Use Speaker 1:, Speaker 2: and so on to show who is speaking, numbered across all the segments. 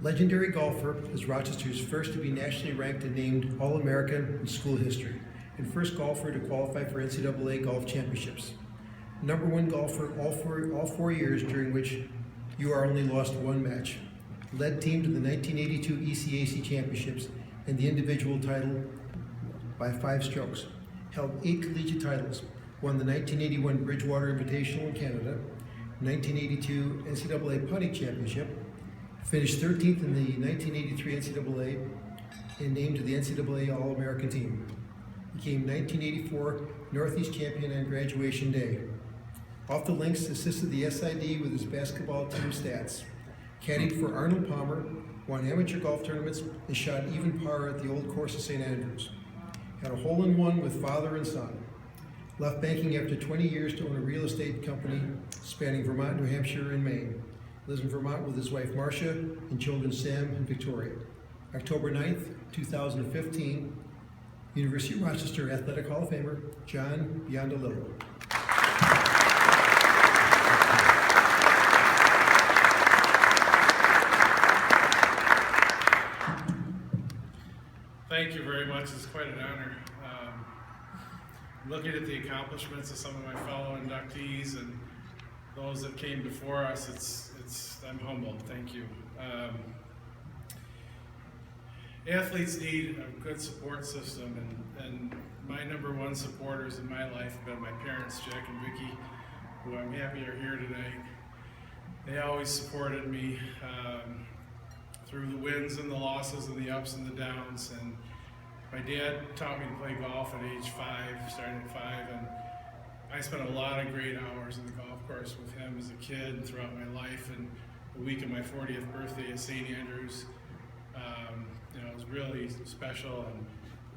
Speaker 1: Legendary golfer is Rochester's first to be nationally ranked and named All-American in school history, and first golfer to qualify for NCAA golf championships. Number one golfer all four years during which UR only lost one match. Led team to the 1982 ECAC championships and the individual title by 5 strokes. Held 8 collegiate titles. Won the 1981 Bridgewater Invitational in Canada, 1982 NCAA Putting Championship, finished 13th in the 1983 NCAA and named to the NCAA All-American team. Became 1984 Northeast champion on graduation day. Off the links, assisted the SID with his basketball team stats. Caddied for Arnold Palmer, won amateur golf tournaments, and shot even par at the old course of St. Andrews. Had a hole-in-one with father and son. Left banking after 20 years to own a real estate company spanning Vermont, New Hampshire, and Maine. Lives in Vermont with his wife Marcia and children Sam and Victoria. October 9th, 2015, University of Rochester Athletic Hall of Famer, John Biondolillo.
Speaker 2: Thank you very much. It's quite an honor. Looking at the accomplishments of some of my fellow inductees and those that came before us, I'm humbled. Thank you. Athletes need a good support system, and my number one supporters in my life have been my parents, Jack and Vicki, who I'm happy are here today. They always supported me through the wins and the losses and the ups and the downs. And my dad taught me to play golf at age 5, starting at 5, and I spent a lot of great hours in the golf course with him as a kid and throughout my life. And the week of my 40th birthday at St. Andrews, it was really special, and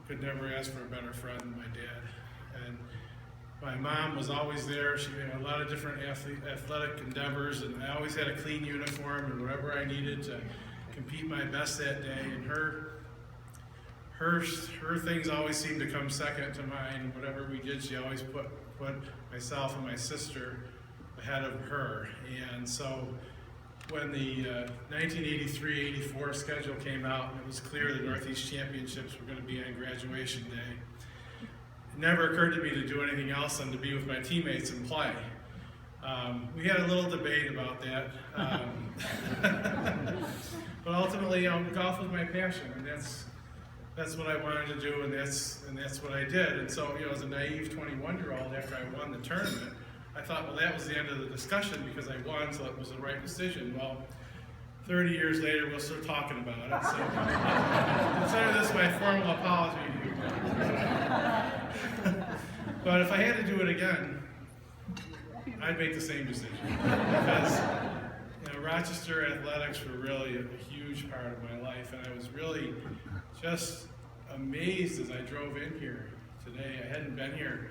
Speaker 2: could never ask for a better friend than my dad. And my mom was always there. She had a lot of different athletic endeavors, and I always had a clean uniform and whatever I needed to compete my best that day. And her things always seemed to come second to mine. Whatever we did, she always put myself and my sister ahead of her. And so when the 1983-84 schedule came out and it was clear the Northeast Championships were going to be on graduation day, it never occurred to me to do anything else than to be with my teammates and play. We had a little debate about that, but ultimately, golf was my passion, and that's what I wanted to do, and that's what I did. And so, as a naive 21-year-old, after I won the tournament, I thought, well, that was the end of the discussion because I won, so it was the right decision. Well, 30 years later, we're still talking about it. So consider this my formal apology to you. But if I had to do it again, I'd make the same decision because Rochester athletics were really a huge part of my life, and I was really just amazed as I drove in here today. I hadn't been here.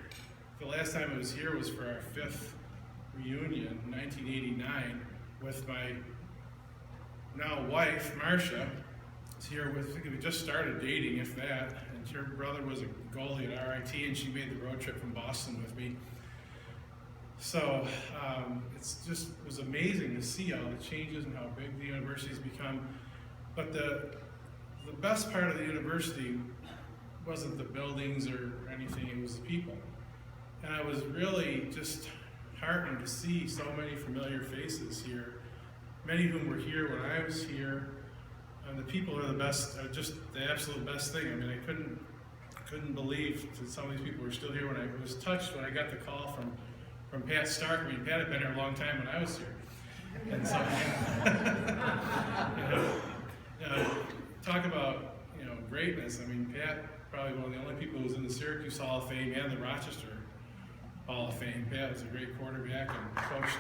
Speaker 2: The last time I was here was for our 5th reunion in 1989 with my now wife, Marcia. Was here with, I think we just started dating, if that, and her brother was a goalie at RIT, and she made the road trip from Boston with me. So it was amazing to see all the changes and how big the university's become. But the best part of the university wasn't the buildings or anything, it was the people. And I was really just heartened to see so many familiar faces here, many of whom were here when I was here. And the people are the best, are just the absolute best thing. I mean, I couldn't believe that some of these people were still here. When I was touched when I got the call from Pat Stark. I mean, Pat had been here a long time when I was here. And so, talk about, greatness. I mean, Pat, probably one of the only people who was in the Syracuse Hall of Fame and the Rochester Hall of Fame. Pat was a great quarterback and coached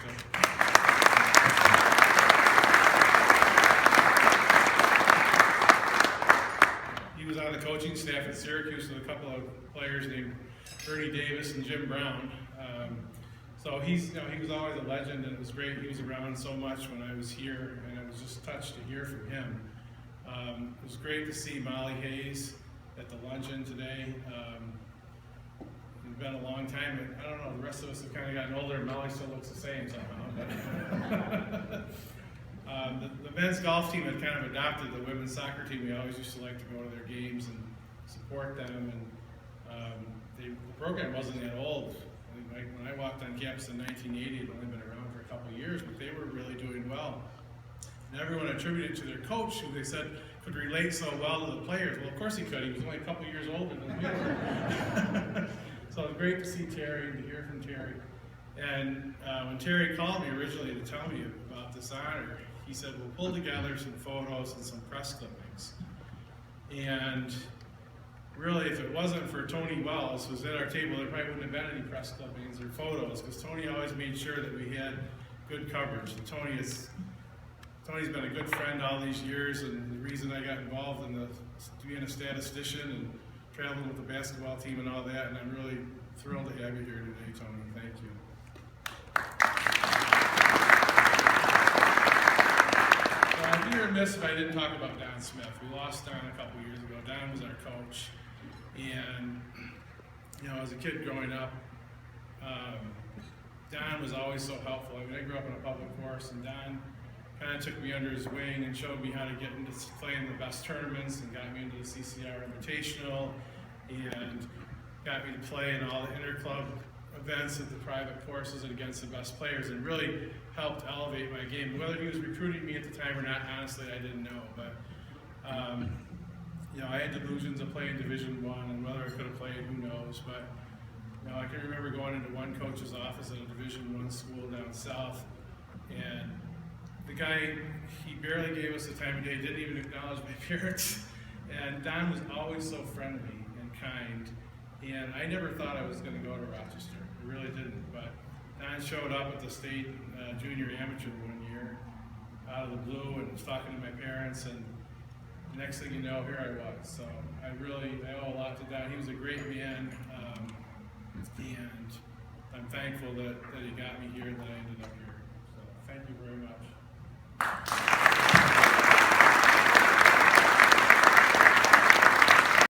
Speaker 2: He was on the coaching staff at Syracuse with a couple of players named Bernie Davis and Jim Brown. So he was always a legend, and it was great. He was around so much when I was here, and I was just touched to hear from him. It was great to see Molly Hayes at the luncheon today. It's been a long time, and I don't know, the rest of us have kind of gotten older, and Molly still looks the same somehow. The men's golf team had kind of adopted the women's soccer team. We always used to like to go to their games and support them. And the program wasn't that old. I think when I walked on campus in 1980, it had only been around for a couple of years, but they were really doing well. And everyone attributed it to their coach, who they said could relate so well to the players. Well, of course he could. He was only a couple years older than we were. So it was great to see Terry and to hear from Terry. And when Terry called me originally to tell me about this honor, he said, we'll pull together some photos and some press clippings. And really, if it wasn't for Tony Wells, who was at our table, there probably wouldn't have been any press clippings or photos, because Tony always made sure that we had good coverage. And Tony's been a good friend all these years, and the reason I got involved in being a statistician and traveling with the basketball team and all that, and I'm really thrilled to have you here today, Tony. Thank you. I'd be remiss if I didn't talk about Don Smith. We lost Don a couple years ago. Don was our coach, and as a kid growing up, Don was always so helpful. I mean, I grew up in a public course, and Don kind of took me under his wing and showed me how to get into playing the best tournaments, and got me into the CCR Invitational, and got me to play in all the interclub events at the private courses and against the best players, and really helped elevate my game. Whether he was recruiting me at the time or not, honestly, I didn't know. But I had delusions of playing Division I, and whether I could have played, who knows. But I can remember going into one coach's office at a Division I school down south, and the guy, he barely gave us the time of day, didn't even acknowledge my appearance. And Don was always so friendly and kind, and I never thought I was going to go to Rochester. I really didn't. But Don showed up at the state junior amateur one year out of the blue and was talking to my parents, and the next thing you know, here I was. So I owe a lot to Don. He was a great man, and I'm thankful that he got me here and that I ended up here.